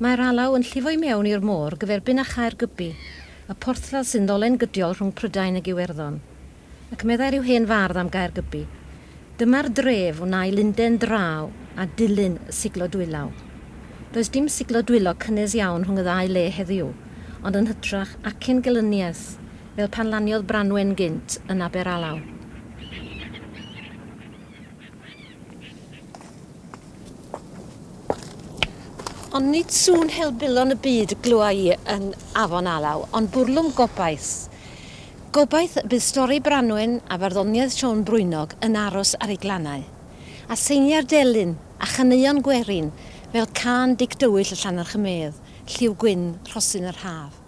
Mae'r alaw yn llifo i mewn i'r môr gyferbyn â chaer gybi, y porthladd sy'n ddolen gydiol rhwng Prydain ac Iwerddon. Ac meddai'r yw hen fardd am gaer gybi. Dyma'r dref wna i Lunden draw a dilyn y siglo dwylaw. Does dim siglo dwylo cynnes iawn rhwng y ddau le heddiw, ond yn hytrach acen gelyniaeth, fel pan laniodd Branwen gynt yn Aber Alaw. Ond nid sŵn helbylon y byd glwai yn Afon Alaw, ond bwrlwm gobaith. Gobaith bydd stori Branwen a farddoniaeth Sion Brwynog yn aros ar ei glannau. A seiniau'r delyn a chaneuon gwerin fel can dig dywyll y Llanarch y Medd, Lliw Gwyn, Rosyn yr Haf.